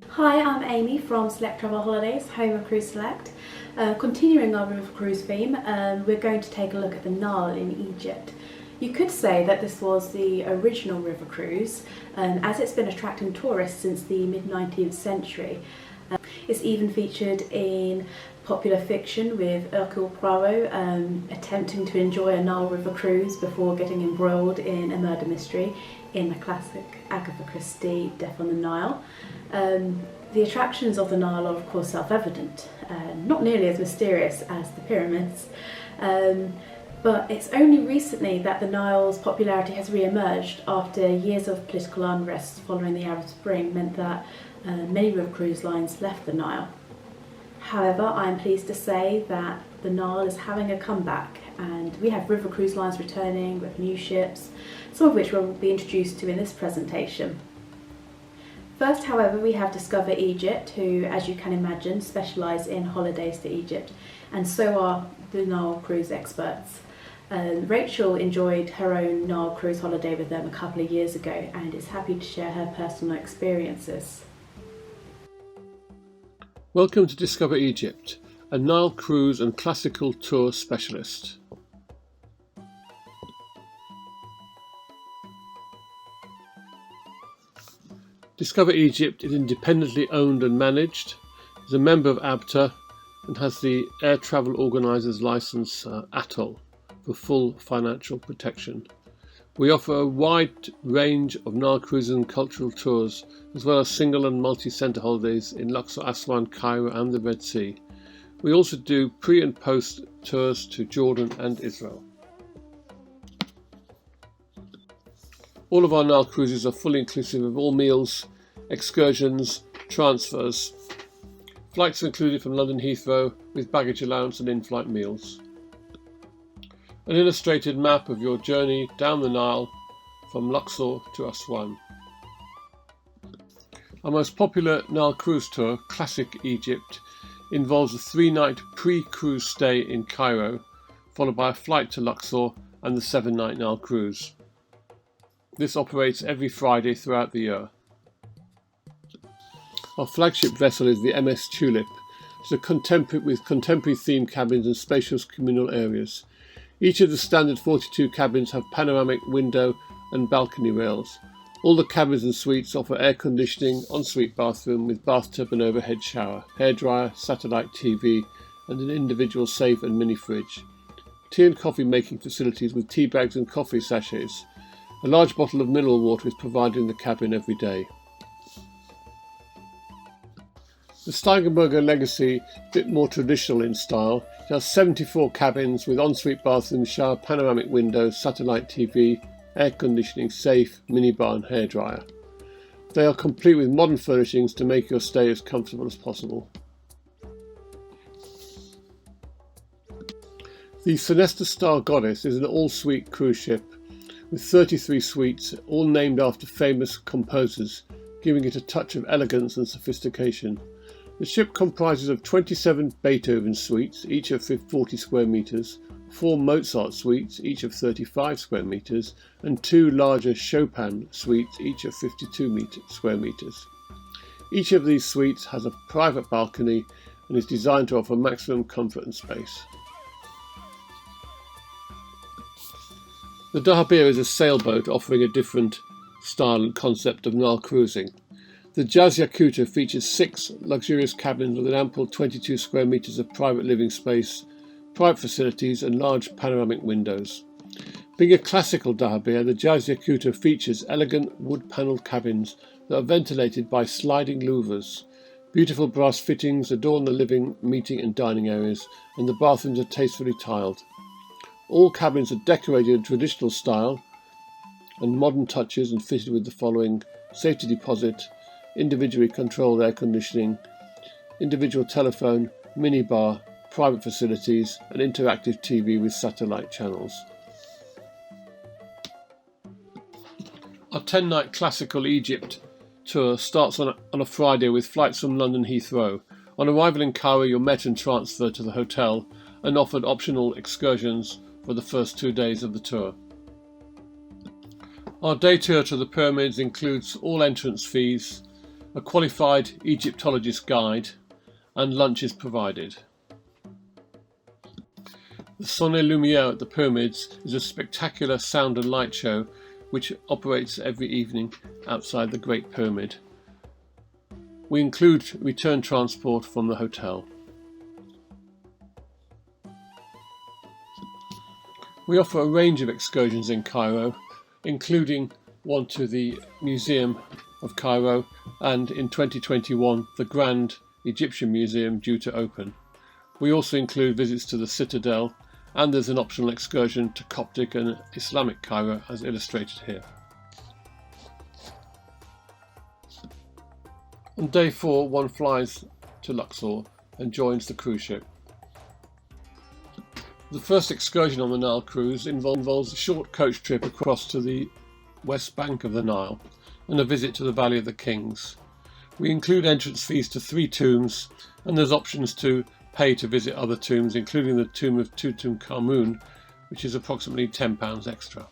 Hi, I'm Amy from Select Travel Holidays, home of Cruise Select. Continuing our river cruise theme, we're going to take a look at the Nile in Egypt. You could say that this was the original river cruise, as it's been attracting tourists since the mid-19th century. It's even featured in popular fiction with Hercule Poirot attempting to enjoy a Nile river cruise before getting embroiled in a murder mystery in the classic Agatha Christie Death on the Nile. The attractions of the Nile are of course self-evident, not nearly as mysterious as the pyramids, but it's only recently that the Nile's popularity has re-emerged after years of political unrest following the Arab Spring meant that many river cruise lines left the Nile. However, I am pleased to say that the Nile is having a comeback and we have river cruise lines returning with new ships, some of which we'll be introduced to in this presentation. First, however, we have Discover Egypt, who, as you can imagine, specialise in holidays to Egypt, and so are the Nile cruise experts. Rachel enjoyed her own Nile cruise holiday with them a couple of years ago and is happy to share her personal experiences. Welcome to Discover Egypt, a Nile cruise and classical tour specialist. Discover Egypt is independently owned and managed, is a member of ABTA and has the Air Travel Organisers Licence ATOL for full financial protection. We offer a wide range of Nile cruises and cultural tours, as well as single and multi-centre holidays in Luxor, Aswan, Cairo and the Red Sea. We also do pre and post tours to Jordan and Israel. All of our Nile cruises are fully inclusive of all meals, excursions, transfers. Flights are included from London Heathrow with baggage allowance and in-flight meals. An illustrated map of your journey down the Nile from Luxor to Aswan. Our most popular Nile cruise tour, Classic Egypt, involves a 3-night pre-cruise stay in Cairo, followed by a flight to Luxor and the 7-night Nile cruise. This operates every Friday throughout the year. Our flagship vessel is the MS Tulip. It's a contemporary themed cabins and spacious communal areas. Each of the standard 42 cabins have panoramic window and balcony rails. All the cabins and suites offer air conditioning, ensuite bathroom with bathtub and overhead shower, hairdryer, satellite TV and an individual safe and mini fridge. Tea and coffee making facilities with tea bags and coffee sachets. A large bottle of mineral water is provided in the cabin every day. The Steigenberger Legacy, a bit more traditional in style, it has 74 cabins with ensuite bathroom, shower, panoramic windows, satellite TV, air conditioning, safe, minibar and hairdryer. They are complete with modern furnishings to make your stay as comfortable as possible. The Sonesta Star Goddess is an all-suite cruise ship with 33 suites, all named after famous composers, giving it a touch of elegance and sophistication. The ship comprises of 27 Beethoven suites, each of 40 square metres, 4 Mozart suites, each of 35 square metres, and 2 larger Chopin suites, each of 52 square metres. Each of these suites has a private balcony and is designed to offer maximum comfort and space. The Dahabeah is a sailboat offering a different style and concept of Nile cruising. The Jazz Yakuta features 6 luxurious cabins with an ample 22 square metres of private living space, private facilities and large panoramic windows. Being a classical Dahabeah, the Jazz Yakuta features elegant wood-panelled cabins that are ventilated by sliding louvers. Beautiful brass fittings adorn the living, meeting and dining areas, and the bathrooms are tastefully tiled. All cabins are decorated in traditional style and modern touches and fitted with the following: safety deposit, individually controlled air conditioning, individual telephone, minibar, private facilities and interactive TV with satellite channels. Our 10-night classical Egypt tour starts on a Friday with flights from London Heathrow. On arrival in Cairo, you're met and transferred to the hotel and offered optional excursions for the first 2 days of the tour. Our day tour to the pyramids includes all entrance fees a qualified Egyptologist guide, and lunch is provided. The Soleil Lumiere at the pyramids is a spectacular sound and light show which operates every evening outside the Great Pyramid. We include return transport from the hotel. We offer a range of excursions in Cairo, including one to the Museum of Cairo and in 2021 the Grand Egyptian Museum due to open. We also include visits to the Citadel, and there's an optional excursion to Coptic and Islamic Cairo as illustrated here. On day 4, one flies to Luxor and joins the cruise ship. The first excursion on the Nile cruise involves a short coach trip across to the west bank of the Nile and a visit to the Valley of the Kings. We include entrance fees to 3 tombs, and there's options to pay to visit other tombs, including the tomb of Tutankhamun, which is approximately £10 extra.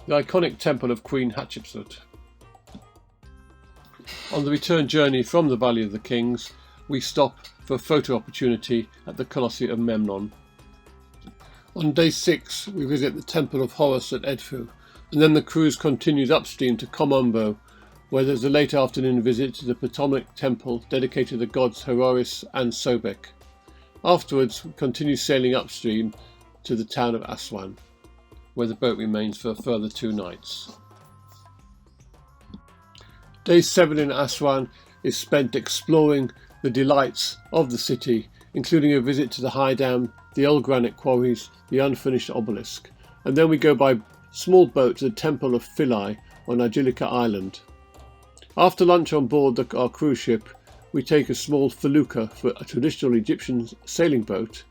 The iconic temple of Queen Hatshepsut. On the return journey from the Valley of the Kings, we stop for a photo opportunity at the Colosseum of Memnon. On day 6, we visit the Temple of Horus at Edfu, and then the cruise continues upstream to Kom Ombo, where there's a late afternoon visit to the Potomac Temple dedicated to the gods Horus and Sobek. Afterwards, we continue sailing upstream to the town of Aswan, where the boat remains for a further 2 nights. Day 7 in Aswan is spent exploring the delights of the city, including a visit to the High Dam, the old granite quarries, the unfinished obelisk, and then we go by small boat to the Temple of Philae on Angelica Island. After lunch on board our cruise ship, we take a small felucca, for a traditional Egyptian sailing boat,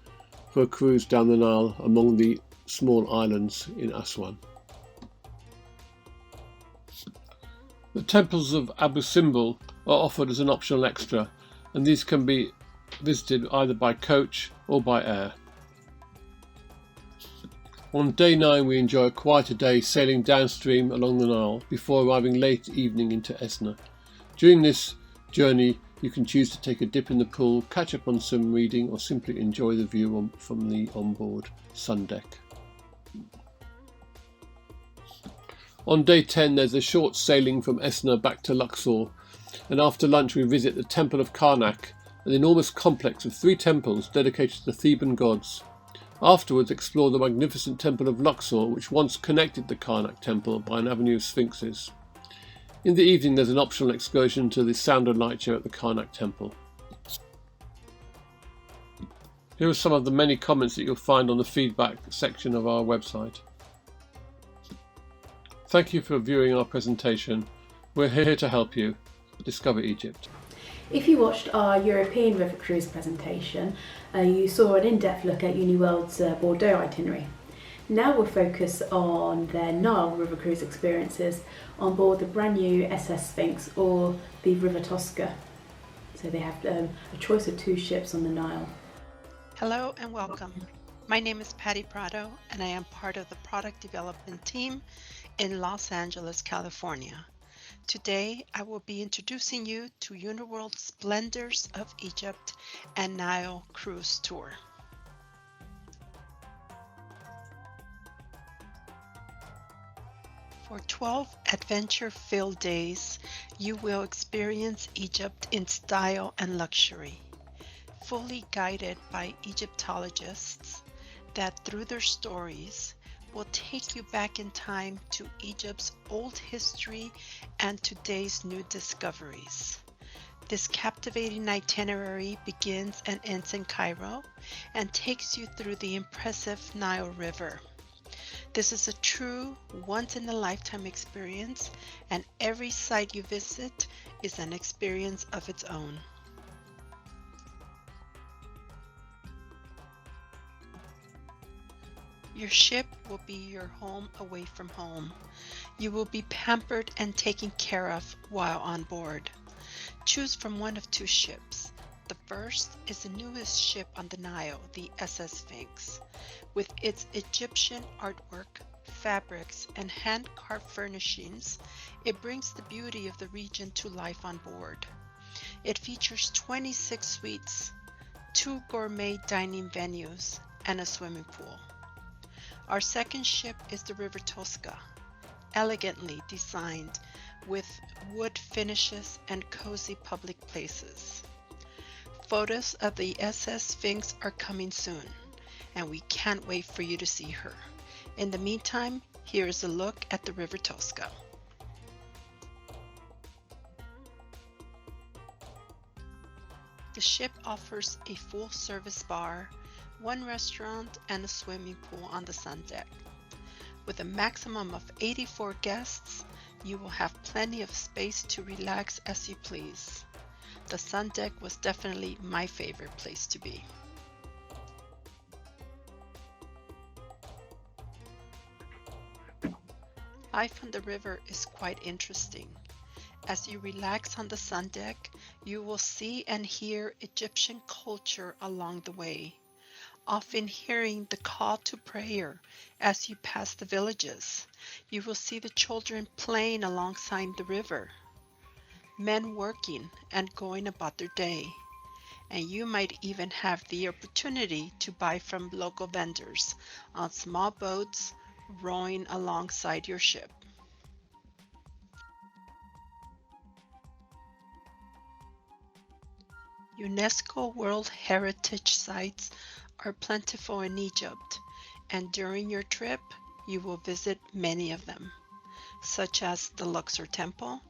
for a cruise down the Nile among the small islands in Aswan. The temples of Abu Simbel are offered as an optional extra, and these can be visited either by coach or by air. On day 9 we enjoy a quieter day sailing downstream along the Nile before arriving late evening into Esna. During this journey you can choose to take a dip in the pool, catch up on some reading, or simply enjoy the view from the onboard sun deck. On day 10 there's a short sailing from Esna back to Luxor, and after lunch we visit the Temple of Karnak, an enormous complex of 3 temples dedicated to the Theban gods. Afterwards explore the magnificent Temple of Luxor, which once connected the Karnak temple by an avenue of sphinxes. In the evening there's an optional excursion to the sound and light show at the Karnak temple. Here are some of the many comments that you'll find on the feedback section of our website. Thank you for viewing our presentation. We're here to help you discover Egypt. If you watched our European river cruise presentation, you saw an in-depth look at Uniworld's Bordeaux itinerary. Now we'll focus on their Nile river cruise experiences on board the brand new SS Sphinx or the River Tosca. So they have a choice of 2 ships on the Nile. Hello and welcome. My name is Patty Prado and I am part of the product development team in Los Angeles, California. Today, I will be introducing you to Uniworld's Splendors of Egypt and Nile Cruise Tour. For 12 adventure-filled days, you will experience Egypt in style and luxury, fully guided by Egyptologists that, through their stories, will take you back in time to Egypt's old history and today's new discoveries. This captivating itinerary begins and ends in Cairo and takes you through the impressive Nile River. This is a true once-in-a-lifetime experience, and every site you visit is an experience of its own. Your ship will be your home away from home. You will be pampered and taken care of while on board. Choose from one of 2 ships. The first is the newest ship on the Nile, the SS Sphinx, with its Egyptian artwork fabrics, and hand-carved furnishings, it brings the beauty of the region to life on board. It features 26 suites, 2 gourmet dining venues, and a swimming pool. Our second ship is the River Tosca, elegantly designed with wood finishes and cozy public places. Photos of the SS Sphinx are coming soon, and we can't wait for you to see her. In the meantime, here is a look at the River Tosca. The ship offers a full-service bar, 1 restaurant, and a swimming pool on the sun deck. With a maximum of 84 guests, you will have plenty of space to relax as you please. The sun deck was definitely my favorite place to be. Life on the river is quite interesting. As you relax on the sun deck, you will see and hear Egyptian culture along the way, often hearing the call to prayer as you pass the villages. You will see the children playing alongside the river, men working and going about their day, and you might even have the opportunity to buy from local vendors on small boats rowing alongside your ship. UNESCO World Heritage Sites are plentiful in Egypt, and during your trip, you will visit many of them, such as the Luxor Temple,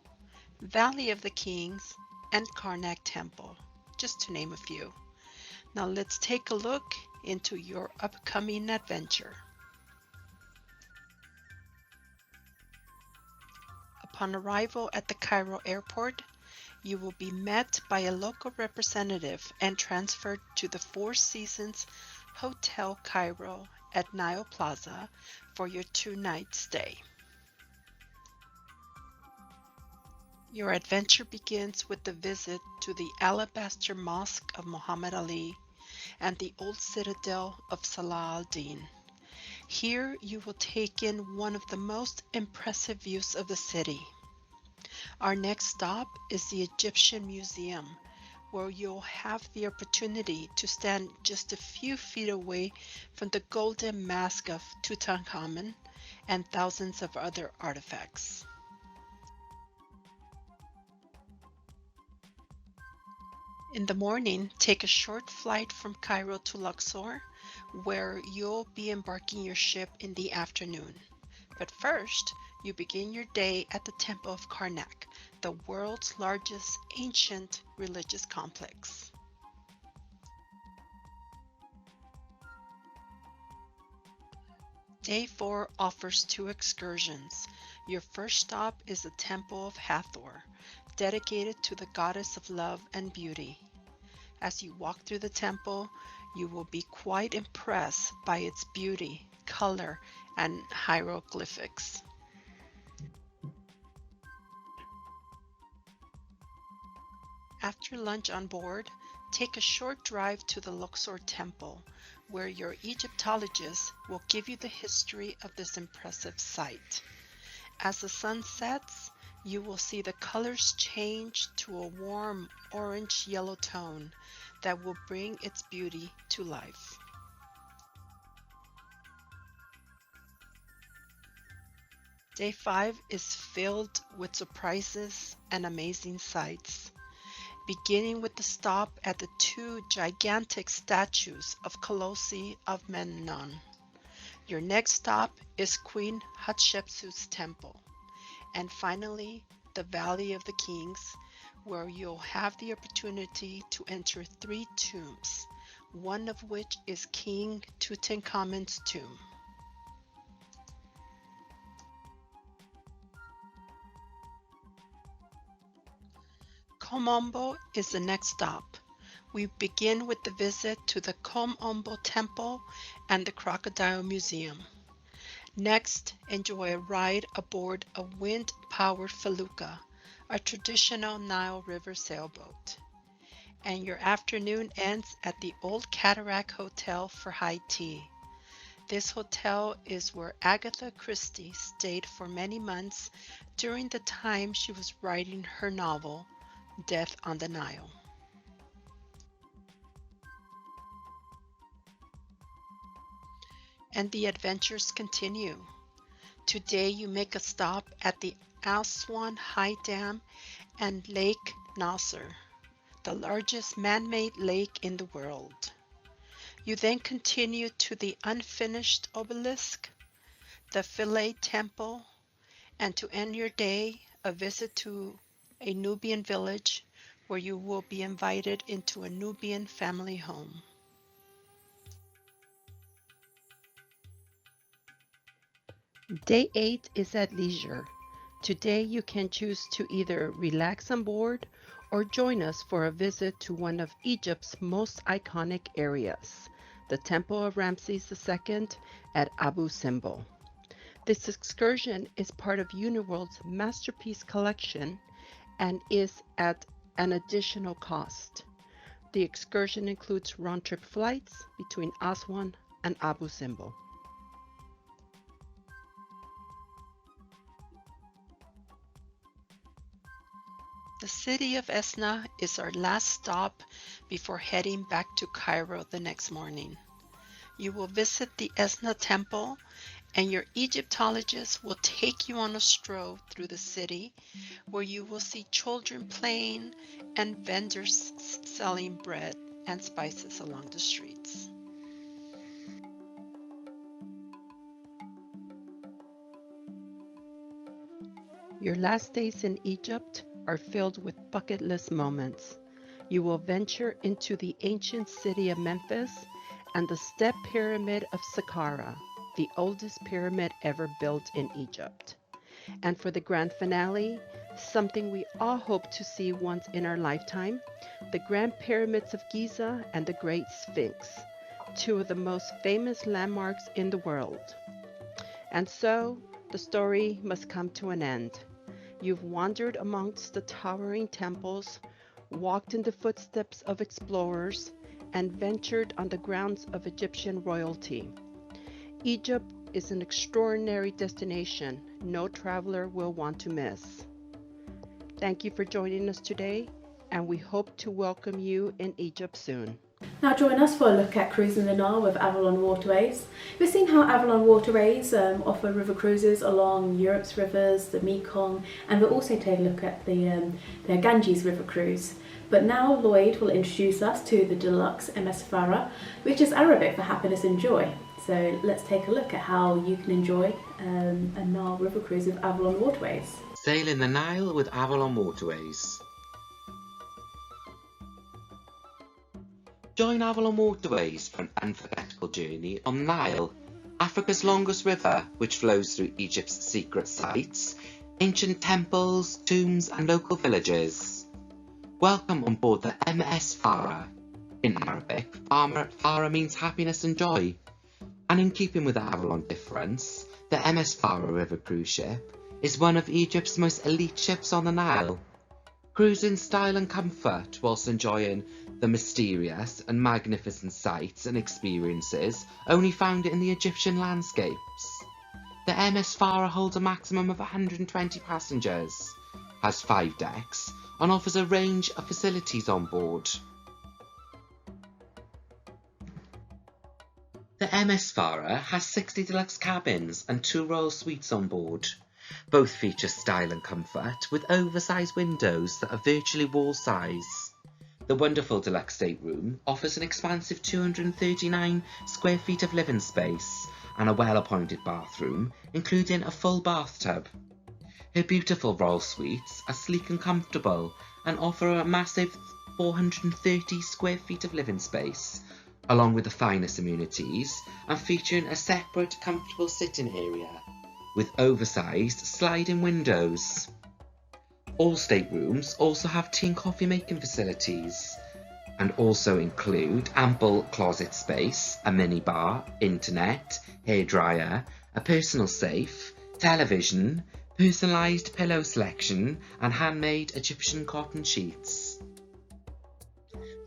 Valley of the Kings, and Karnak Temple, just to name a few. Now let's take a look into your upcoming adventure. Upon arrival at the Cairo airport, you will be met by a local representative and transferred to the Four Seasons Hotel Cairo at Nile Plaza for your 2-night stay. Your adventure begins with the visit to the Alabaster Mosque of Muhammad Ali and the old citadel of Salah al-Din. Here you will take in one of the most impressive views of the city. Our next stop is the Egyptian Museum, where you'll have the opportunity to stand just a few feet away from the golden mask of Tutankhamun and thousands of other artifacts. In the morning, take a short flight from Cairo to Luxor, where you'll be embarking your ship in the afternoon. But first, you begin your day at the Temple of Karnak, the world's largest ancient religious complex. Day 4 offers 2 excursions. Your first stop is the Temple of Hathor, dedicated to the goddess of love and beauty. As you walk through the temple, you will be quite impressed by its beauty, color, and hieroglyphics. After lunch on board, take a short drive to the Luxor Temple, where your Egyptologist will give you the history of this impressive site. As the sun sets, you will see the colors change to a warm orange-yellow tone that will bring its beauty to life. Day 5 is filled with surprises and amazing sights, beginning with the stop at the 2 gigantic statues of Colossi of Memnon. Your next stop is Queen Hatshepsut's temple, and finally the Valley of the Kings, where you'll have the opportunity to enter 3 tombs, one of which is King Tutankhamun's tomb. Kom Ombo is the next stop. We begin with the visit to the Kom Ombo Temple and the Crocodile Museum. Next, enjoy a ride aboard a wind-powered felucca, a traditional Nile River sailboat. And your afternoon ends at the Old Cataract Hotel for high tea. This hotel is where Agatha Christie stayed for many months during the time she was writing her novel, Death on the Nile. And the adventures continue. Today you make a stop at the Aswan High Dam and Lake Nasser, the largest man-made lake in the world. You then continue to the unfinished obelisk, the Philae Temple, and to end your day, a visit to a Nubian village where you will be invited into a Nubian family home. Day 8 is at leisure. Today you can choose to either relax on board or join us for a visit to one of Egypt's most iconic areas, the Temple of Ramses II at Abu Simbel. This excursion is part of Uniworld's Masterpiece Collection and is at an additional cost. The excursion includes round-trip flights between Aswan and Abu Simbel. The city of Esna is our last stop before heading back to Cairo the next morning. You will visit the Esna temple, and your Egyptologist will take you on a stroll through the city where you will see children playing and vendors selling bread and spices along the streets. Your last days in Egypt are filled with bucket list moments. You will venture into the ancient city of Memphis and the Step Pyramid of Saqqara, the oldest pyramid ever built in Egypt. And for the grand finale, something we all hope to see once in our lifetime, the Grand Pyramids of Giza and the Great Sphinx, two of the most famous landmarks in the world. And so, the story must come to an end. You've wandered amongst the towering temples, walked in the footsteps of explorers, and ventured on the grounds of Egyptian royalty. Egypt is an extraordinary destination no traveler will want to miss. Thank you for joining us today, and we hope to welcome you in Egypt soon. Now join us for a look at cruising the Nile with Avalon Waterways. We've seen how Avalon Waterways offer river cruises along Europe's rivers, the Mekong, and we'll also take a look at the Ganges River cruise. But now Lloyd will introduce us to the deluxe MS Farah, which is Arabic for happiness and joy. So let's take a look at how you can enjoy a Nile river cruise with Avalon Waterways. Sail in the Nile with Avalon Waterways. Join Avalon Waterways for an unforgettable journey on the Nile, Africa's longest river, which flows through Egypt's secret sites, ancient temples, tombs and local villages. Welcome on board the MS Farah. In Arabic, Farah means happiness and joy. And in keeping with the Avalon difference, the MS Farah river cruise ship is one of Egypt's most elite ships on the Nile. Cruise in style and comfort whilst enjoying the mysterious and magnificent sights and experiences only found in the Egyptian landscapes. The MS Farah holds a maximum of 120 passengers, has 5 decks, and offers a range of facilities on board. The MS Farah has 60 deluxe cabins and 2 royal suites on board. Both feature style and comfort with oversized windows that are virtually wall size. The wonderful deluxe stateroom offers an expansive 239 square feet of living space and a well-appointed bathroom, including a full bathtub. Her beautiful royal suites are sleek and comfortable and offer a massive 430 square feet of living space, along with the finest amenities, and featuring a separate comfortable sitting area with oversized sliding windows. All staterooms also have tea and coffee making facilities and also include ample closet space, a minibar, internet, hairdryer, a personal safe, television, personalised pillow selection and handmade Egyptian cotton sheets.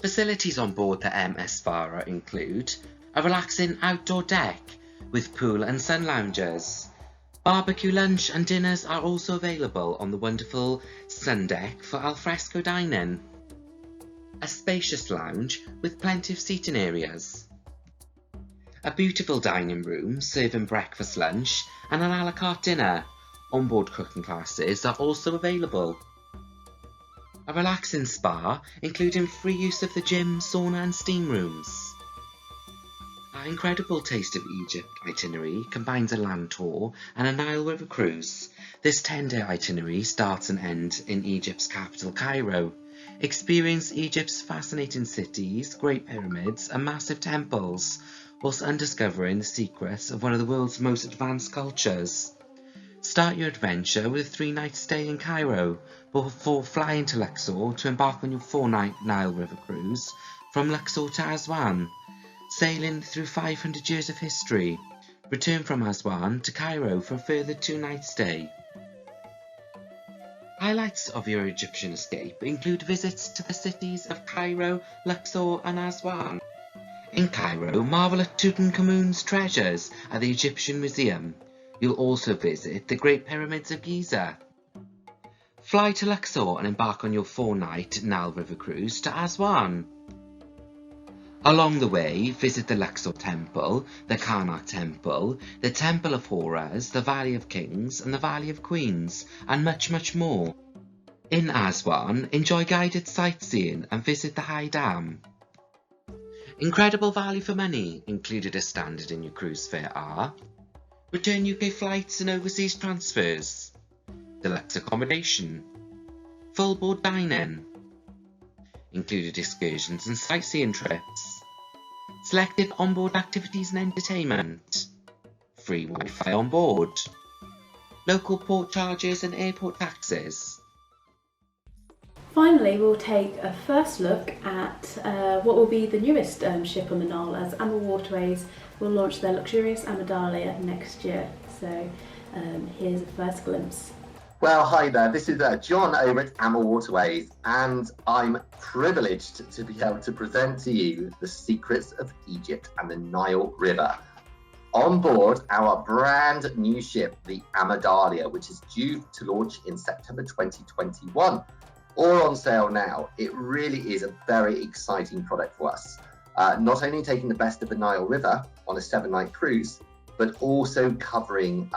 Facilities on board the MS Farah include a relaxing outdoor deck with pool and sun lounges. Barbecue lunch and dinners are also available on the wonderful sun deck for alfresco dining. A spacious lounge with plenty of seating areas. A beautiful dining room serving breakfast, lunch and an a la carte dinner. Onboard cooking classes are also available. A relaxing spa including free use of the gym, sauna and steam rooms. Our incredible Taste of Egypt itinerary combines a land tour and a Nile River cruise. This 10-day itinerary starts and ends in Egypt's capital, Cairo. Experience Egypt's fascinating cities, great pyramids and massive temples, whilst undiscovering the secrets of one of the world's most advanced cultures. Start your adventure with a 3-night stay in Cairo before flying to Luxor to embark on your 4-night Nile River cruise from Luxor to Aswan. Sailing through 500 years of history. Return from Aswan to Cairo for a further 2-night stay. Highlights of your Egyptian escape include visits to the cities of Cairo, Luxor and Aswan. In Cairo, marvel at Tutankhamun's treasures at the Egyptian Museum. You'll also visit the Great Pyramids of Giza. Fly to Luxor and embark on your 4-night Nile River cruise to Aswan. Along the way, visit the Luxor Temple, the Karnak Temple, the Temple of Horus, the Valley of Kings and the Valley of Queens, and much, much more. In Aswan, enjoy guided sightseeing and visit the High Dam. Incredible value for money included as standard in your cruise fare are return UK flights and overseas transfers, deluxe accommodation, full board dining, included excursions and sightseeing trips, selected onboard activities and entertainment, free Wi-Fi on board, local port charges and airport taxes. Finally, we'll take a first look at what will be the newest ship on the Nile, as AmaWaterways will launch their luxurious Amadalia next year. So here's a first glimpse. Well, hi there, this is John over at AmaWaterways, and I'm privileged to be able to present to you the secrets of Egypt and the Nile River. On board our brand new ship, the Amadalia, which is due to launch in September 2021, or on sale now. It really is a very exciting product for us. Not only taking the best of the Nile River on a 7-night cruise, but also covering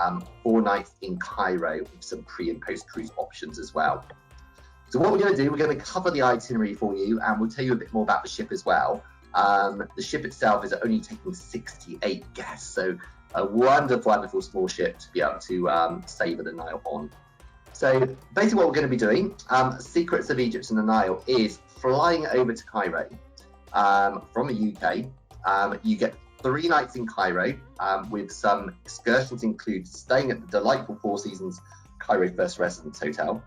4 nights in Cairo with some pre and post cruise options as well. So what we're going to do, we're going to cover the itinerary for you, and we'll tell you a bit more about the ship as well. The ship itself is only taking 68 guests, so a wonderful, wonderful small ship to be able to savour the Nile on. So basically what we're going to be doing, Secrets of Egypt and the Nile, is flying over to Cairo from the UK. You get 3 nights in Cairo, with some excursions include staying at the delightful 4 Seasons Cairo First Residence Hotel.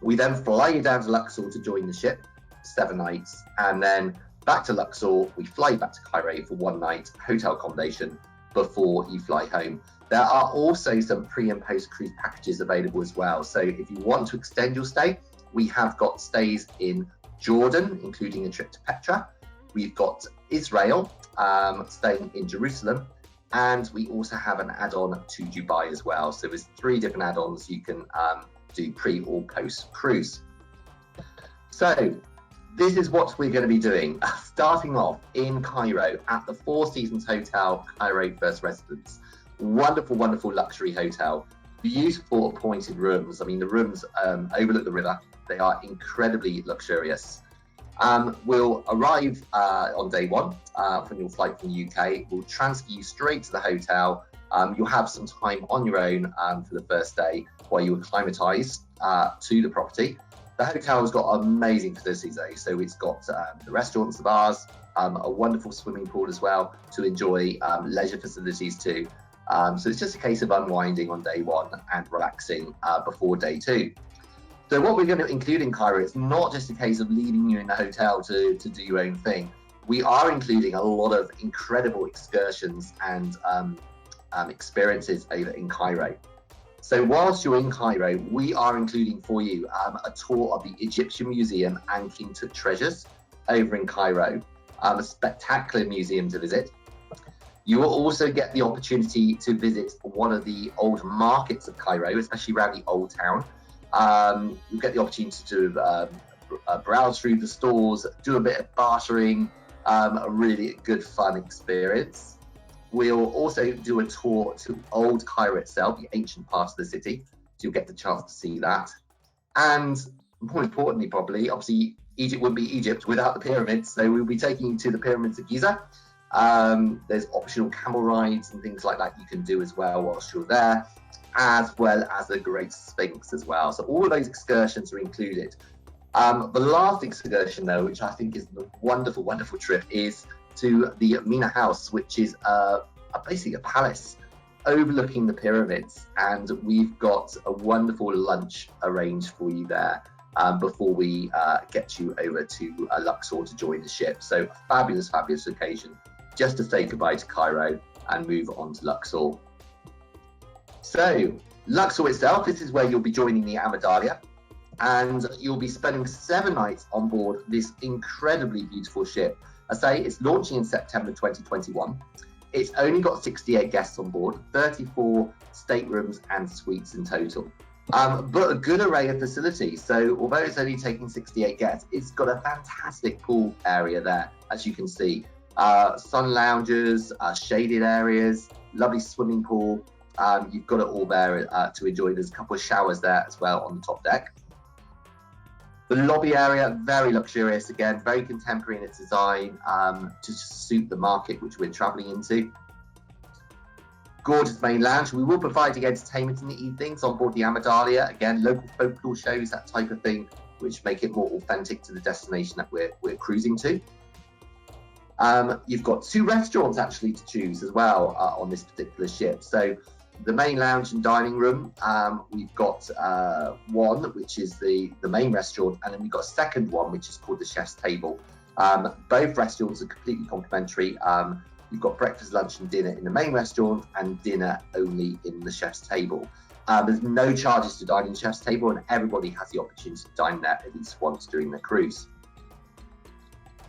We then fly you down to Luxor to join the ship, 7 nights, and then back to Luxor. We fly back to Cairo for 1 night hotel accommodation before you fly home. There are also some pre and post cruise packages available as well. So if you want to extend your stay, we have got stays in Jordan, including a trip to Petra. We've got Israel, staying in Jerusalem, and we also have an add-on to Dubai as well. So there's 3 different add-ons you can do pre or post cruise. So this is what we're going to be doing, starting off in Cairo at the 4 Seasons Hotel Cairo First Residence. Wonderful, wonderful luxury hotel, beautiful appointed rooms. I mean, the rooms overlook the river. They are incredibly luxurious. We'll arrive on day 1 from your flight from the UK. We'll transfer you straight to the hotel. You'll have some time on your own for the first day while you acclimatise to the property. The hotel has got amazing facilities though. So it's got the restaurants, the bars, a wonderful swimming pool as well to enjoy, leisure facilities too. So it's just a case of unwinding on day 1 and relaxing before day 2. So what we're going to include in Cairo, it's not just a case of leaving you in the hotel to do your own thing. We are including a lot of incredible excursions and experiences over in Cairo. So whilst you're in Cairo, we are including for you a tour of the Egyptian Museum and King Tut treasures over in Cairo, a spectacular museum to visit. You will also get the opportunity to visit one of the old markets of Cairo, especially around the old town. You'll get the opportunity to browse through the stores, do a bit of bartering, a really good fun experience. We'll also do a tour to old Cairo itself, the ancient part of the city, so you'll get the chance to see that. And more importantly, probably, obviously, Egypt wouldn't be Egypt without the pyramids, so we'll be taking you to the pyramids of Giza. There's optional camel rides and things like that you can do as well whilst you're there, as well as the Great Sphinx as well. So all of those excursions are included. The last excursion, though, which I think is a wonderful, wonderful trip, is to the Mina House, which is basically a palace overlooking the pyramids. And we've got a wonderful lunch arranged for you there before we get you over to Luxor to join the ship. So a fabulous, fabulous occasion just to say goodbye to Cairo and move on to Luxor. So Luxor itself, this is where you'll be joining the AmaWaterways, and you'll be spending 7 nights on board this incredibly beautiful ship. I say it's launching in September 2021. It's only got 68 guests on board, 34 staterooms and suites in total. But a good array of facilities. So although it's only taking 68 guests, it's got a fantastic pool area there, as you can see. Sun lounges, shaded areas, lovely swimming pool. You've got it all there to enjoy. There's a couple of showers there as well on the top deck. The lobby area, very luxurious again, very contemporary in its design to suit the market which we're traveling into. Gorgeous main lounge. We will be providing entertainment in the evenings on board the AmaWaterways. Again, local folklore shows, that type of thing, which make it more authentic to the destination that we're cruising to. You've got 2 restaurants actually to choose as well on this particular ship. So the main lounge and dining room, we've got one which is the main restaurant, and then we've got a second one which is called the Chef's Table. Both restaurants are completely complimentary. You've got breakfast, lunch and dinner in the main restaurant and dinner only in the Chef's Table. There's no charges to dine in the Chef's Table, and everybody has the opportunity to dine there at least once during their cruise.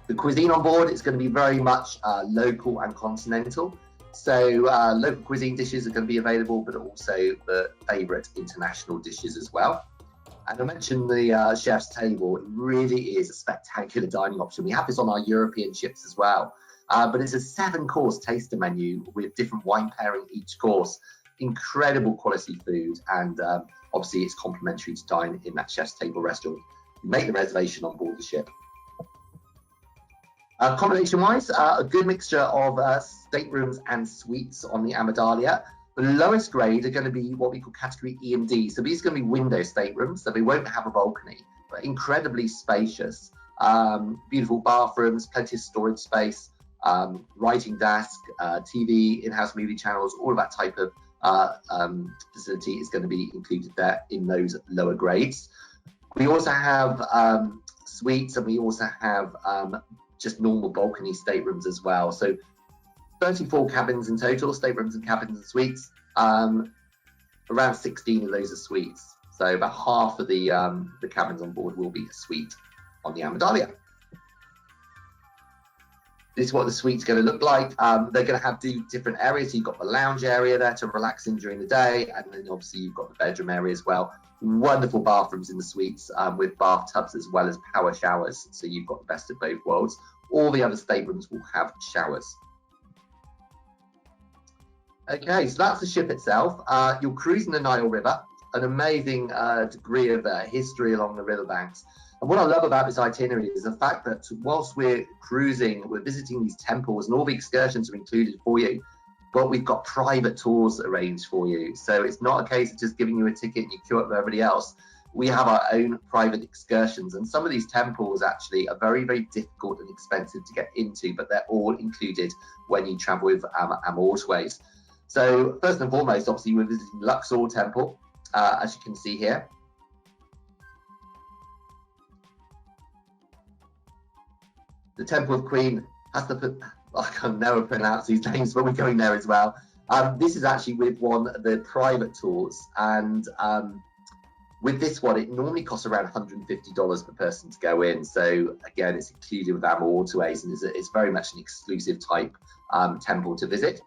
The cuisine on board is going to be very much local and continental. So local cuisine dishes are going to be available, but also the favourite international dishes as well. And I mentioned the Chef's Table. It really is a spectacular dining option. We have this on our European ships as well. But it's a 7-course taster menu with different wine pairing each course. Incredible quality food, and obviously it's complimentary to dine in that Chef's Table restaurant. You make the reservation on board the ship. Accommodation-wise, a good mixture of staterooms and suites on the AmaWaterways. The lowest grade are going to be what we call category E and D. So these are going to be window staterooms, so they won't have a balcony, but incredibly spacious. Beautiful bathrooms, plenty of storage space, writing desk, TV, in-house movie channels, all of that type of facility is going to be included there in those lower grades. We also have suites, and we also have just normal balcony staterooms as well. So 34 cabins in total, staterooms and cabins and suites. Around 16 of those are suites. So about half of the cabins on board will be a suite on the AmaWaterways. This is what the suite's going to look like. They're going to have different areas. So you've got the lounge area there to relax in during the day, and then obviously you've got the bedroom area as well. Wonderful bathrooms in the suites with bathtubs as well as power showers. So you've got the best of both worlds. All the other staterooms will have showers. Okay, so that's the ship itself. You're cruising the Nile River, an amazing degree of history along the riverbanks. And what I love about this itinerary is the fact that whilst we're cruising, we're visiting these temples, and all the excursions are included for you, but we've got private tours arranged for you. So it's not a case of just giving you a ticket and you queue up with everybody else. We have our own private excursions, and some of these temples actually are very, very difficult and expensive to get into, but they're all included when you travel with AmaWaterways. So first and foremost, obviously, we're visiting Luxor Temple, as you can see here. The Temple of Queen Hasnaput, I can never pronounce these names, but we're going there as well. This is actually with one of the private tours, and With this one, it normally costs around $150 per person to go in. So again, it's included with AmaWaterways, and it's very much an exclusive type temple to visit.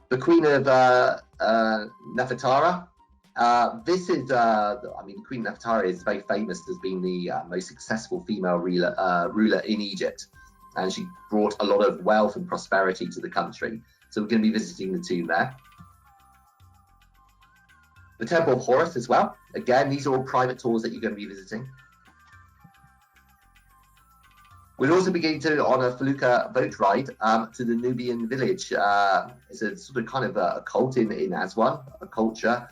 The Queen of Nefertara. This is, Queen Nefertari is very famous as being the most successful female ruler in Egypt, and she brought a lot of wealth and prosperity to the country. So we're going to be visiting the tomb there. The Temple of Horus as well. Again, these are all private tours that you're going to be visiting. We'll also be going on a felucca boat ride to the Nubian village. It's a sort of kind of a cult in Aswan, a culture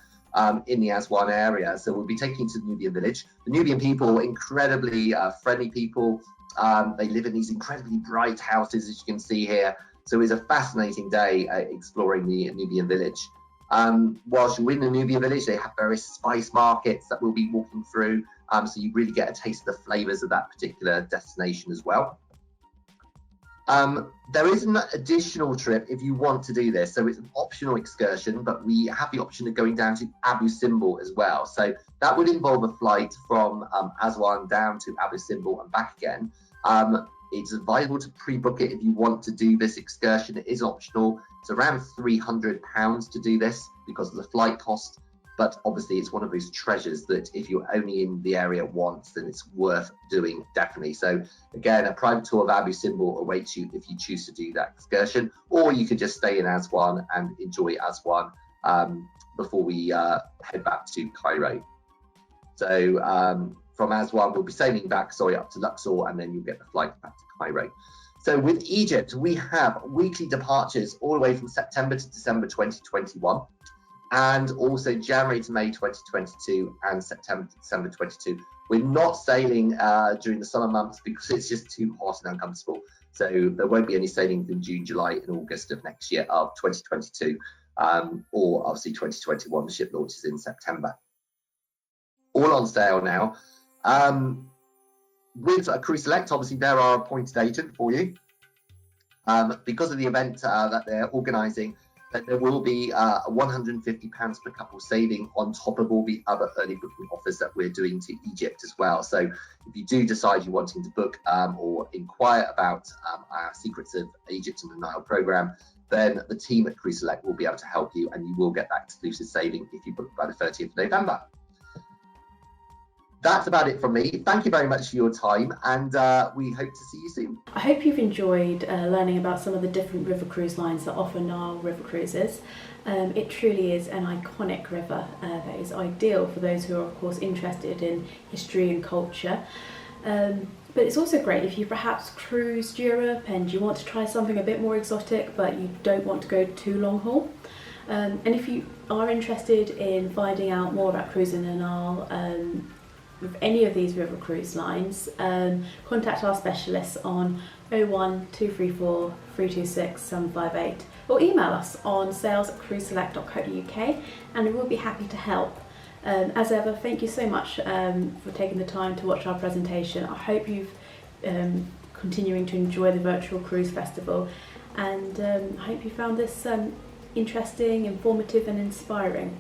in the Aswan area. So we'll be taking you to the Nubian village. The Nubian people, incredibly friendly people. They live in these incredibly bright houses, as you can see here. So it's a fascinating day exploring the Nubian village. Whilst you're in the Nubian village, they have various spice markets that we'll be walking through. So you really get a taste of the flavors of that particular destination as well. There is an additional trip if you want to do this. So it's an optional excursion, but we have the option of going down to Abu Simbel as well. So that would involve a flight from Aswan down to Abu Simbel and back again. It's advisable to pre-book it if you want to do this excursion. It is optional. It's around £300 to do this because of the flight cost. But obviously, it's one of those treasures that if you're only in the area once, then it's worth doing, definitely. So again, a private tour of Abu Simbel awaits you if you choose to do that excursion, or you could just stay in Aswan and enjoy Aswan before we head back to Cairo. So from Aswan, we'll be sailing back, up to Luxor, and then you'll get the flight back to Cairo. So with Egypt, we have weekly departures all the way from September to December 2021. And also January to May 2022 and September to December 22. We're not sailing during the summer months because it's just too hot and uncomfortable. So there won't be any sailing in June, July and August of next year of 2022 or obviously 2021. The ship launches in September. All on sale now. With a Cruise Select, obviously they're our appointed agent for you. Because of the event that they're organising, that there will be £150 per couple saving on top of all the other early booking offers that we're doing to Egypt as well. So if you do decide you're wanting to book or inquire about our Secrets of Egypt and the Nile programme, then the team at Cruise Select will be able to help you, and you will get that exclusive saving if you book by the 30th of November. That's about it from me. Thank you very much for your time, and we hope to see you soon. I hope you've enjoyed learning about some of the different river cruise lines that offer Nile river cruises. It truly is an iconic river that is ideal for those who are, of course, interested in history and culture. But it's also great if you perhaps cruised Europe and you want to try something a bit more exotic, but you don't want to go too long haul. And if you are interested in finding out more about cruising the Nile, with any of these river cruise lines, contact our specialists on 01234 326 758 or email us on sales@cruiseselect.co.uk and we'll be happy to help. As ever, thank you so much for taking the time to watch our presentation. I hope you've continuing to enjoy the virtual cruise festival, and I hope you found this interesting, informative and inspiring.